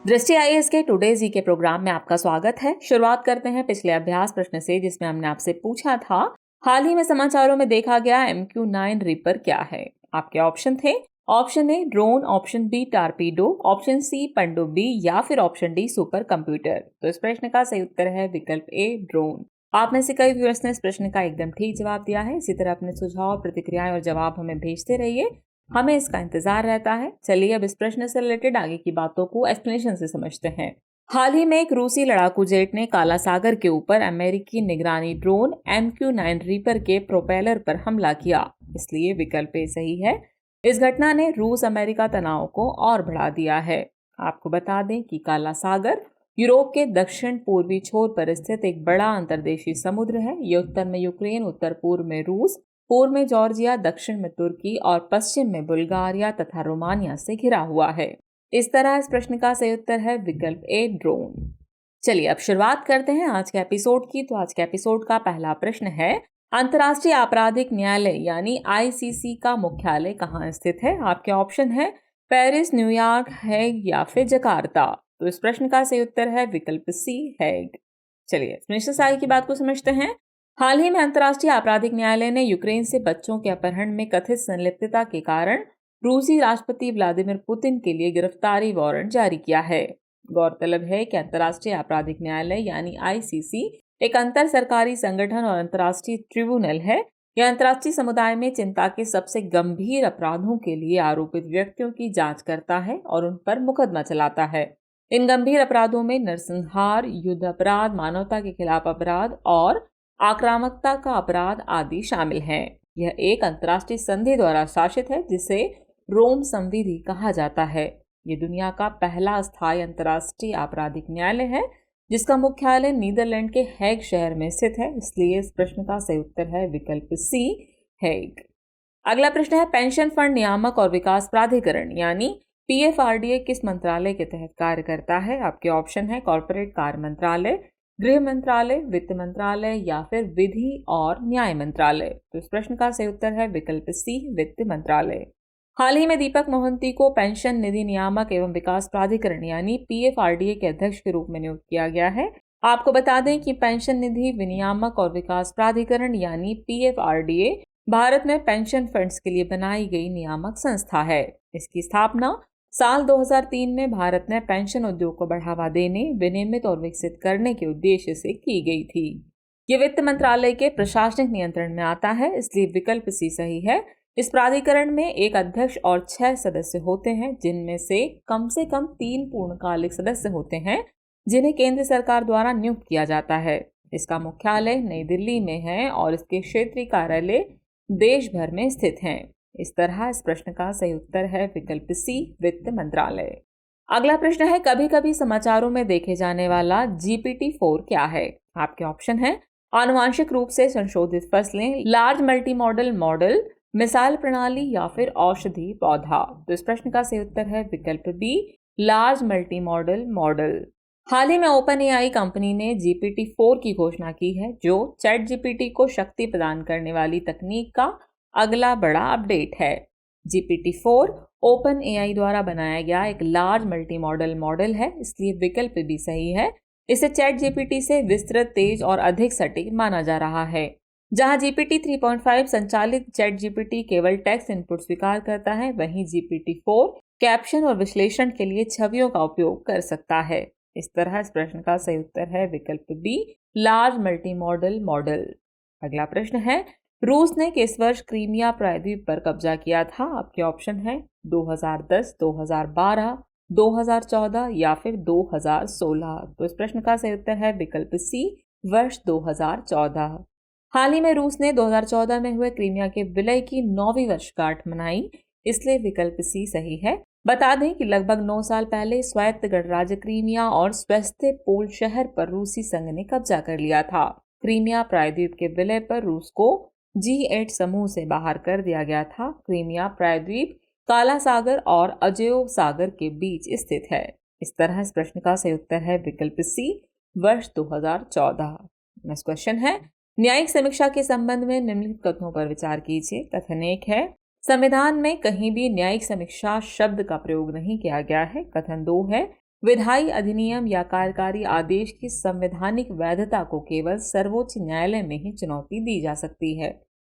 दृष्टि आईएएस के टुडे जी के प्रोग्राम में आपका स्वागत है। शुरुआत करते हैं पिछले अभ्यास प्रश्न से, जिसमें हमने आपसे पूछा था हाल ही में समाचारों में देखा गया MQ-9 रीपर क्या है। आपके ऑप्शन थे option A drone, option B torpedo, option C पनडुब्बी या फिर ऑप्शन डी सुपर कंप्यूटर। तो इस प्रश्न का सही उत्तर है विकल्प ए ड्रोन। आप में से कई व्यूअर्स ने इस प्रश्न का एकदम ठीक जवाब दिया है। इसी तरह अपने सुझाव, प्रतिक्रियाएं और जवाब हमें भेजते रहिए, हमें इसका इंतजार रहता है। चलिए अब इस प्रश्न से रिलेटेड आगे की बातों को एक्सप्लेनेशन से समझते हैं। हाल ही में एक रूसी लड़ाकू जेट ने काला सागर के ऊपर अमेरिकी निगरानी ड्रोन MQ-9 रीपर के प्रोपेलर पर हमला किया, इसलिए विकल्प ए सही है। इस घटना ने रूस अमेरिका तनाव को और बढ़ा दिया है। आपको बता दें कि काला सागर यूरोप के दक्षिण पूर्वी छोर पर स्थित एक बड़ा अंतर्देशीय समुद्र है। ये उत्तर में यूक्रेन, उत्तर पूर्व में रूस, पूर्व में जॉर्जिया, दक्षिण में तुर्की और पश्चिम में बुल्गारिया तथा रोमानिया से घिरा हुआ है। इस तरह इस प्रश्न का सही उत्तर है विकल्प ए ड्रोन। चलिए अब शुरुआत करते हैं आज के एपिसोड की। तो आज के एपिसोड का पहला प्रश्न है, अंतर्राष्ट्रीय आपराधिक न्यायालय यानी ICC का मुख्यालय कहाँ स्थित है। आपके ऑप्शन है पेरिस, न्यूयॉर्क, हैग या फिर जकार्ता। तो इस प्रश्न का सही उत्तर है विकल्प सी हैग। चलिए मिस्टर साई की बात को समझते हैं। हाल ही में अंतर्राष्ट्रीय आपराधिक न्यायालय ने यूक्रेन से बच्चों के अपहरण में कथित संलिप्तता के कारण रूसी राष्ट्रपति व्लादिमीर पुतिन के लिए गिरफ्तारी वारंट जारी किया है। गौरतलब है कि अंतर्राष्ट्रीय आपराधिक न्यायालय यानी ICC एक अंतर सरकारी संगठन और अंतर्राष्ट्रीय ट्रिब्यूनल है। यह अंतर्राष्ट्रीय समुदाय में चिंता के सबसे गंभीर अपराधों के लिए आरोपित व्यक्तियों की जांच करता है और उन पर मुकदमा चलाता है। इन गंभीर अपराधों में नरसंहार, युद्ध अपराध, मानवता के खिलाफ अपराध और आक्रामकता का अपराध आदि शामिल हैं। यह एक अंतर्राष्ट्रीय संधि द्वारा शासित है जिसे रोम संविधि कहा जाता है। ये दुनिया का पहला स्थायी अंतर्राष्ट्रीय आपराधिक न्यायालय है जिसका मुख्यालय नीदरलैंड के हैग शहर में स्थित है, इसलिए इस प्रश्न का सही उत्तर है विकल्प सी हैग। अगला प्रश्न है, पेंशन फंड नियामक और विकास प्राधिकरण यानी PFRDA किस मंत्रालय के तहत कार्य करता है। आपके ऑप्शन है कॉर्पोरेट कार्य मंत्रालय, गृह मंत्रालय, वित्त मंत्रालय या फिर विधि और न्याय मंत्रालय। तो इस प्रश्न का सही उत्तर है विकल्प सी वित्त मंत्रालय। हाल ही में दीपक मोहंती को पेंशन निधि नियामक एवं विकास प्राधिकरण यानी PFRDA के अध्यक्ष के रूप में नियुक्त किया गया है। आपको बता दें कि पेंशन निधि विनियामक और विकास प्राधिकरण यानी PFRDA भारत में पेंशन फंड्स के लिए बनाई गई नियामक संस्था है। इसकी स्थापना साल 2003 में भारत में पेंशन उद्योग को बढ़ावा देने, विनियमित और विकसित करने के उद्देश्य से की गई थी। ये वित्त मंत्रालय के प्रशासनिक नियंत्रण में आता है, इसलिए विकल्प सी सही है। इस प्राधिकरण में एक अध्यक्ष और 6 सदस्य होते हैं, जिनमें से कम 3 पूर्णकालिक सदस्य होते हैं जिन्हें केंद्र सरकार द्वारा नियुक्त किया जाता है। इसका मुख्यालय नई दिल्ली में है और इसके क्षेत्रीय कार्यालय देश भर में स्थित हैं। इस तरह इस प्रश्न का सही उत्तर है विकल्प सी वित्त मंत्रालय। अगला प्रश्न है, कभी कभी समाचारों में देखे जाने वाला GPT-4 क्या है। आपके ऑप्शन है आनुवांशिक रूप से संशोधित फसलें, large multi modal model, missile प्रणाली या फिर औषधि पौधा। तो इस प्रश्न का सही उत्तर है विकल्प B large multi modal model. हाल ही में OpenAI कंपनी ने GPT-4 की घोषणा की है, जो ChatGPT को शक्ति प्रदान करने वाली तकनीक का अगला बड़ा अपडेट है। GPT-4 OpenAI द्वारा बनाया गया एक लार्ज मल्टी मॉडल मॉडल है, इसलिए विकल्प भी सही है। इसे ChatGPT से विस्तृत, तेज और अधिक सटीक माना जा रहा है। जहां GPT 3.5 संचालित ChatGPT केवल टेक्स्ट इनपुट स्वीकार करता है, वहीं GPT-4 कैप्शन और विश्लेषण के लिए छवियों का उपयोग कर सकता है। इस तरह इस प्रश्न का सही उत्तर है विकल्प B large multi modal model. अगला प्रश्न है, रूस ने किस वर्ष क्रीमिया प्रायद्वीप पर कब्जा किया था। आपके ऑप्शन है 2010, 2012, 2014 या फिर 2016। तो इस प्रश्न का सही उत्तर है विकल्प सी वर्ष 2014। हाल ही में रूस ने 2014 में हुए क्रीमिया के विलय की 9वीं वर्षगांठ मनाई, इसलिए विकल्प सी सही है। बता दें कि लगभग 9 साल पहले स्वायत्त गणराज्य क्रीमिया और सेवास्तोपोल शहर पर रूसी संघ ने कब्जा कर लिया था। क्रीमिया प्रायद्वीप के विलय पर रूस को G8 समूह से बाहर कर दिया गया था। क्रीमिया प्रायद्वीप काला सागर और अजेव सागर के बीच स्थित है। इस तरह इस प्रश्न का सही उत्तर है विकल्प सी वर्ष 2014। नेक्स्ट क्वेश्चन है, न्यायिक समीक्षा के संबंध में निम्नलिखित कथनों पर विचार कीजिए। कथन 1 है, संविधान में कहीं भी न्यायिक समीक्षा शब्द का प्रयोग नहीं किया गया है। कथन 2 है, विधायी अधिनियम या कार्यकारी आदेश की संवैधानिक वैधता को केवल सर्वोच्च न्यायालय में ही चुनौती दी जा सकती है।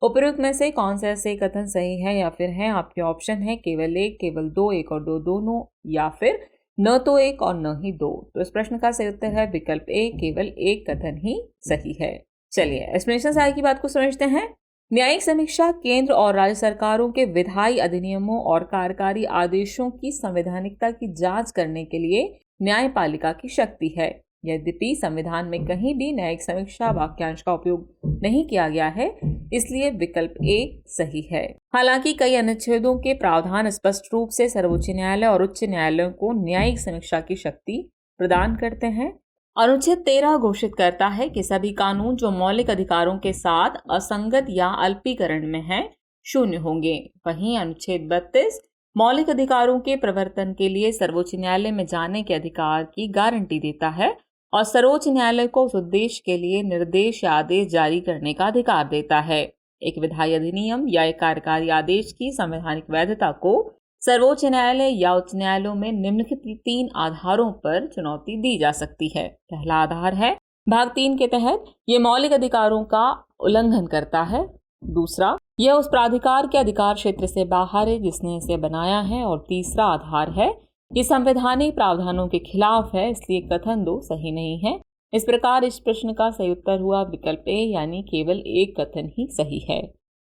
उपयुक्त में से कौन सा से कथन सही है या फिर है? आपके ऑप्शन है केवल एक, केवल दो, एक और दो, दोनों, या फिर न तो एक और न ही दो। तो इस प्रश्न का सही उत्तर है विकल्प ए, केवल एक कथन ही सही है। चलिए एक्सप्लेनेशन से आगे की बात को समझते हैं। न्यायिक समीक्षा केंद्र और राज्य सरकारों के विधायी अधिनियमों और कार्यकारी आदेशों की संवैधानिकता की जांच करने के लिए न्यायपालिका की शक्ति है। यद्यपि संविधान में कहीं भी न्यायिक समीक्षा वाक्यांश का उपयोग नहीं किया गया है, इसलिए विकल्प ए सही है। हालांकि कई अनुच्छेदों के प्रावधान स्पष्ट रूप से सर्वोच्च न्यायालय और उच्च न्यायालयों को न्यायिक समीक्षा की शक्ति प्रदान करते हैं। अनुच्छेद 13 घोषित करता है कि सभी कानून जो मौलिक अधिकारों के साथ असंगत या अल्पीकरण में हैं, शून्य होंगे। वहीं अनुच्छेद 32 मौलिक अधिकारों के प्रवर्तन के लिए सर्वोच्च न्यायालय में जाने के अधिकार की गारंटी देता है और सर्वोच्च न्यायालय को उस उद्देश्य के लिए निर्देश या आदेश जारी करने का अधिकार देता है। एक विधायी अधिनियम या एक कार्यकारी आदेश की संवैधानिक वैधता को सर्वोच्च न्यायालय या उच्च न्यायालयों में निम्नलिखित 3 आधारों पर चुनौती दी जा सकती है। पहला आधार है भाग 3 के तहत ये मौलिक अधिकारों का उल्लंघन करता है। दूसरा, यह उस प्राधिकार के अधिकार क्षेत्र से बाहर है जिसने इसे बनाया है। और तीसरा आधार है ये संवैधानिक प्रावधानों के खिलाफ है, इसलिए कथन 2 सही नहीं है। इस प्रकार इस प्रश्न का सही उत्तर हुआ विकल्प ए, यानी केवल एक कथन ही सही है।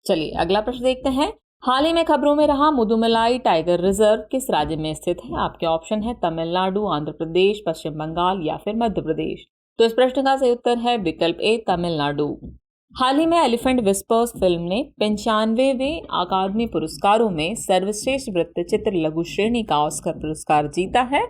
चलिए अगला प्रश्न देखते हैं। हाल ही में खबरों में रहा मुदुमलाई टाइगर रिजर्व किस राज्य में स्थित है? आपके ऑप्शन है तमिलनाडु, आंध्र प्रदेश, पश्चिम बंगाल या फिर मध्य प्रदेश। तो इस प्रश्न का सही उत्तर है विकल्प ए, तमिलनाडु। हाल ही में एलिफेंट विस्पर्स फिल्म ने 95वें अकादमी पुरस्कारों में सर्वश्रेष्ठ वृत्त चित्र लघु श्रेणी का ऑस्कर पुरस्कार जीता है।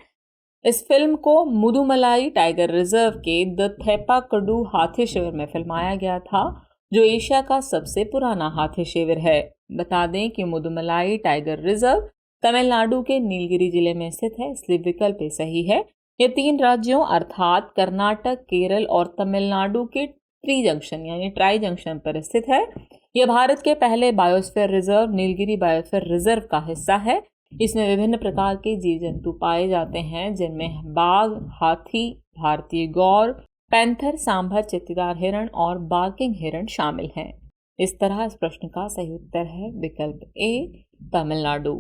इस फिल्म को मुदुमलाई टाइगर रिजर्व के द थेपाकडू हाथी शिविर में फिल्माया गया था, जो एशिया का सबसे पुराना हाथी शिविर है। बता दें कि मुदुमलाई टाइगर रिजर्व तमिलनाडु के नीलगिरी जिले में स्थित है, इसलिए विकल्प सही है। ये 3 राज्यों अर्थात कर्नाटक, केरल और तमिलनाडु के ट्राई जंक्शन पर स्थित है। यह भारत के पहले biosphere reserve Nilgiri biosphere reserve का हिस्सा है। इसमें विभिन्न प्रकार के जीव जंतु पाए जाते हैं, जिनमें बाघ, हाथी, भारतीय गौर, पैंथर, सांभर, चित्तीदार हिरण और बार्किंग हिरण शामिल हैं। इस तरह इस प्रश्न का सही उत्तर है विकल्प ए, तमिलनाडु।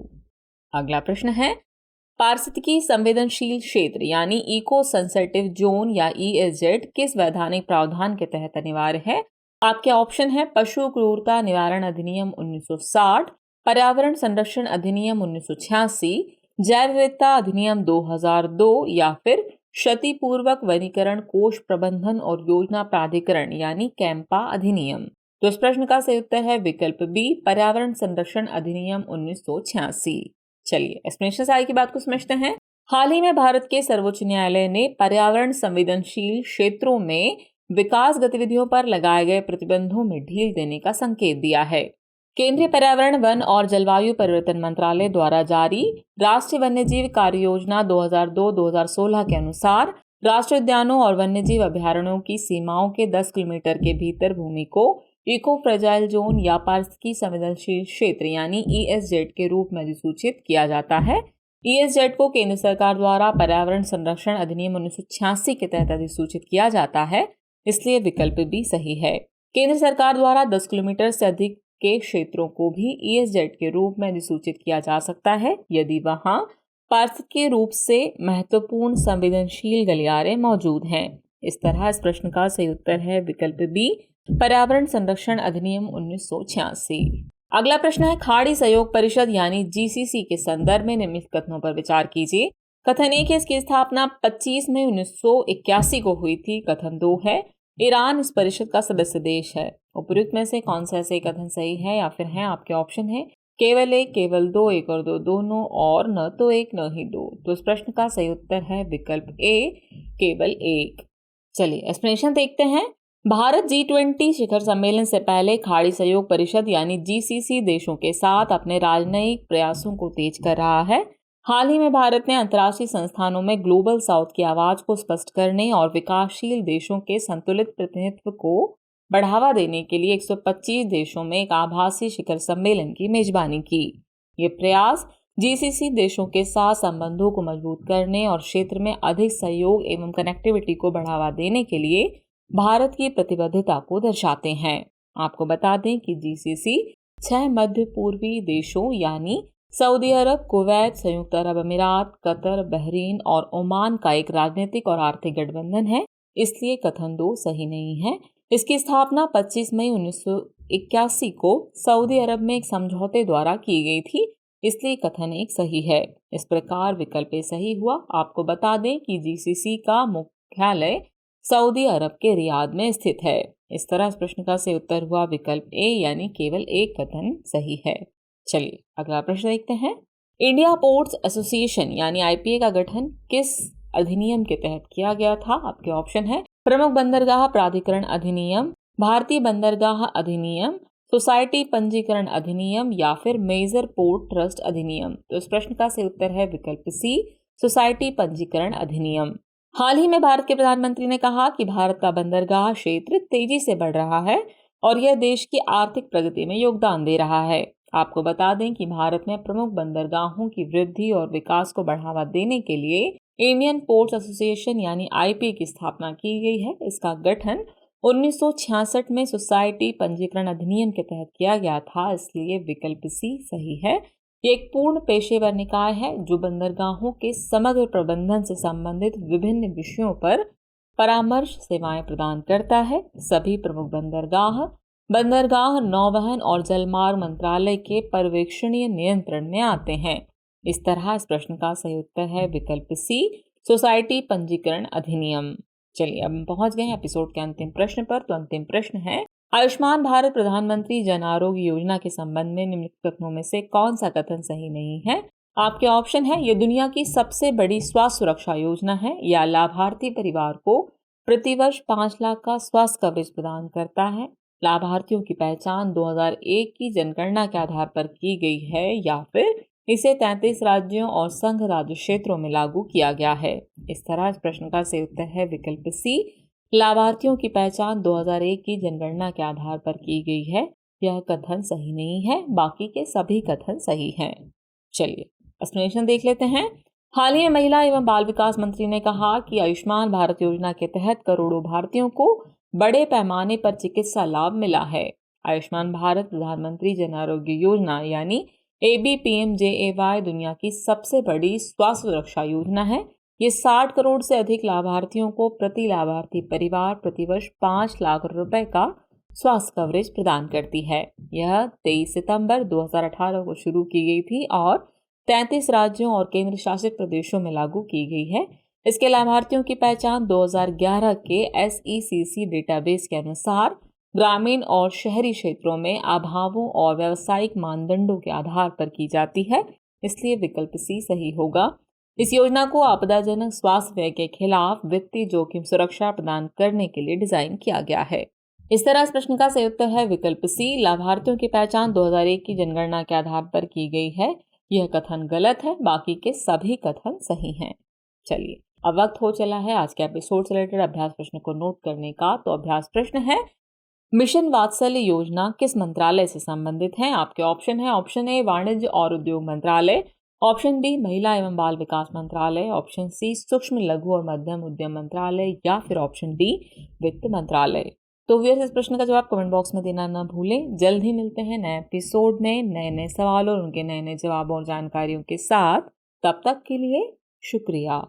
अगला प्रश्न है पारिस्थितिकी संवेदनशील क्षेत्र यानी इको सेंसिटिव जोन या ESZ किस वैधानिक प्रावधान के तहत अनिवार्य है? आपके ऑप्शन है पशु क्रूरता निवारण अधिनियम 1960, पर्यावरण संरक्षण अधिनियम 1986, जैव विविधता अधिनियम 2002 या फिर क्षतिपूर्वक वनीकरण कोष प्रबंधन और योजना प्राधिकरण यानी कैंपा अधिनियम। तो इस प्रश्न का सही उत्तर है विकल्प बी, पर्यावरण संरक्षण अधिनियम 1986। चलिए एक्सप्लेनेशन से आगे की बात को समझते हैं। हाल ही में भारत के सर्वोच्च न्यायालय ने पर्यावरण संवेदनशील क्षेत्रों में विकास गतिविधियों पर लगाए गए प्रतिबंधों में ढील देने का संकेत दिया है। केंद्रीय पर्यावरण, वन और जलवायु परिवर्तन मंत्रालय द्वारा जारी राष्ट्रीय वन्यजीव कार्य योजना 2002-2016 के अनुसार राष्ट्रीय उद्यानों और वन्यजीव अभयारण्यों की सीमाओं के 10 किलोमीटर के भीतर भूमि को इको फ्रेजाइल जोन या पारिस्थितिकी संवेदनशील क्षेत्र यानी ESZ के रूप में अधिसूचित किया जाता है। ESZ को केंद्र सरकार द्वारा पर्यावरण संरक्षण अधिनियम 1986 के तहत अधिसूचित किया जाता है, इसलिए विकल्प भी सही है। केंद्र सरकार द्वारा 10 किलोमीटर से अधिक के क्षेत्रों को भी ESZ के रूप में अधिसूचित किया जा सकता है यदि वहां पारिस्थितिकीय रूप से महत्वपूर्ण संवेदनशील गलियारे मौजूद हैं। इस तरह इस प्रश्न का सही उत्तर है विकल्प बी, पर्यावरण संरक्षण अधिनियम 1986। अगला प्रश्न है खाड़ी सहयोग परिषद यानी GCC के संदर्भ में निम्नलिखित कथनों पर विचार कीजिए। कथन 1 है इसकी स्थापना 25 मई 1981 को हुई थी। कथन 2 है ईरान इस परिषद का सदस्य देश है। उपयुक्त में से कौन सा ऐसे कथन सही है या फिर है? आपके ऑप्शन है केवल एक, केवल दो, एक और दो, दोनों, और न तो एक न ही दो। तो इस प्रश्न का सही उत्तर है विकल्प ए, केवल एक। चलिए एक्सप्लेनेशन देखते हैं। भारत G20 शिखर सम्मेलन से पहले खाड़ी सहयोग परिषद यानी GCC देशों के साथ अपने राजनयिक प्रयासों को तेज कर रहा है। हाल ही में भारत ने अंतर्राष्ट्रीय संस्थानों में ग्लोबल साउथ की आवाज को स्पष्ट करने और विकासशील देशों के संतुलित प्रतिनिधित्व को बढ़ावा देने के लिए 125 देशों में एक आभासी शिखर सम्मेलन की मेजबानी की। ये प्रयास जीसीसी देशों के साथ संबंधों को मजबूत करने और क्षेत्र में अधिक सहयोग एवं कनेक्टिविटी को बढ़ावा देने के लिए भारत की प्रतिबद्धता को दर्शाते हैं। आपको बता दें कि जीसीसी 6 मध्य पूर्वी देशों यानी सऊदी अरब, कुवैत, संयुक्त अरब अमीरात, कतर, बहरीन और ओमान का एक राजनीतिक और आर्थिक गठबंधन है, इसलिए कथन 2 सही नहीं है। इसकी स्थापना 25 मई 1981 को सऊदी अरब में एक समझौते द्वारा की गई थी, इसलिए कथन 1 सही है। इस प्रकार विकल्प ए सही हुआ। आपको बता दें कि जीसीसी का मुख्यालय सऊदी अरब के रियाद में स्थित है। इस तरह इस प्रश्न का सही उत्तर हुआ विकल्प ए यानी केवल एक कथन सही है। चलिए अगला प्रश्न देखते हैं। इंडिया पोर्ट्स एसोसिएशन यानी आईपीए का गठन किस अधिनियम के तहत किया गया था? आपके ऑप्शन है प्रमुख बंदरगाह प्राधिकरण अधिनियम, भारतीय बंदरगाह अधिनियम, सोसाइटी पंजीकरण अधिनियम या फिर मेजर पोर्ट ट्रस्ट अधिनियम। तो इस प्रश्न का सही उत्तर है विकल्प सी, सोसाइटी पंजीकरण अधिनियम। हाल ही में भारत के प्रधानमंत्री ने कहा कि भारत का बंदरगाह क्षेत्र तेजी से बढ़ रहा है और यह देश की आर्थिक प्रगति में योगदान दे रहा है। आपको बता दें कि भारत में प्रमुख बंदरगाहों की वृद्धि और विकास को बढ़ावा देने के लिए इंडियन पोर्ट्स एसोसिएशन यानी आईपीए की स्थापना की गई है। इसका गठन 1966 में सोसाइटी पंजीकरण अधिनियम के तहत किया गया था, इसलिए विकल्प सी सही है। ये एक पूर्ण पेशेवर निकाय है जो बंदरगाहों के समग्र प्रबंधन से संबंधित विभिन्न विषयों पर परामर्श सेवाएं प्रदान करता है। सभी प्रमुख बंदरगाह नौवहन और जलमार्ग मंत्रालय के पर्यवेक्षणीय नियंत्रण में आते हैं। इस तरह इस प्रश्न का सही उत्तर है विकल्प सी, सोसाइटी पंजीकरण अधिनियम। चलिए अब हम पहुंच गए हैं एपिसोड के अंतिम प्रश्न पर। तो अंतिम प्रश्न है, आयुष्मान भारत प्रधानमंत्री जन आरोग्य योजना के संबंध में निम्नलिखित कथनों में से कौन सा कथन सही नहीं है? आपके ऑप्शन है यह दुनिया की सबसे बड़ी स्वास्थ्य सुरक्षा योजना है, या लाभार्थी परिवार को प्रतिवर्ष 5 लाख का स्वास्थ्य कवरेज प्रदान करता है, लाभार्थियों की पहचान 2001 की जनगणना के आधार पर की गई है, या फिर इसे 33 राज्यों और संघ राज्य क्षेत्रों में लागू किया गया है। इस तरह इस प्रश्न का सही उत्तर है विकल्प सी, लाभार्थियों की पहचान 2001 की जनगणना के आधार पर की गई है। यह कथन सही नहीं है, बाकी के सभी कथन सही हैं। चलिए एक्सप्लेनेशन देख लेते हैं। हाल ही में महिला एवं बाल विकास मंत्री ने कहा कि आयुष्मान भारत योजना के तहत करोड़ों भारतीयों को बड़े पैमाने पर चिकित्सा लाभ मिला है। आयुष्मान भारत प्रधानमंत्री जन आरोग्य योजना यानी ABPMJAY दुनिया की सबसे बड़ी स्वास्थ्य सुरक्षा योजना है। ये 60 करोड़ से अधिक लाभार्थियों को प्रति लाभार्थी परिवार प्रतिवर्ष 5 लाख रुपए का स्वास्थ्य कवरेज प्रदान करती है। यह 23 सितंबर 2018 को शुरू की गई थी और 33 राज्यों और केंद्र शासित प्रदेशों में लागू की गई है। इसके लाभार्थियों की पहचान 2011 के SECC डेटाबेस के अनुसार ग्रामीण और शहरी क्षेत्रों में अभावों और व्यावसायिक मानदंडों के आधार पर की जाती है, इसलिए विकल्प सी सही होगा। इस योजना को आपदाजनक स्वास्थ्य व्यय के खिलाफ वित्तीय जोखिम सुरक्षा प्रदान करने के लिए डिजाइन किया गया है। इस तरह इस प्रश्न का सही उत्तर है विकल्प सी, लाभार्थियों की पहचान 2001 की जनगणना के आधार पर की गई है। यह कथन गलत है, बाकी के सभी कथन सही हैं। चलिए अब वक्त हो चला है आज के एपिसोड से रिलेटेड अभ्यास प्रश्न को नोट करने का। तो अभ्यास प्रश्न है, मिशन वात्सल्य योजना किस मंत्रालय से संबंधित है? आपके ऑप्शन है, ऑप्शन ए वाणिज्य और उद्योग मंत्रालय, ऑप्शन बी महिला एवं बाल विकास मंत्रालय, ऑप्शन सी सूक्ष्म लघु और मध्यम उद्यम मंत्रालय, या फिर ऑप्शन डी वित्त मंत्रालय। तो व्यूअर्स इस प्रश्न का जवाब कमेंट बॉक्स में देना न भूलें। जल्द ही मिलते हैं नए एपिसोड में नए नए सवालों और उनके नए नए जवाबों और जानकारियों के साथ। तब तक के लिए शुक्रिया।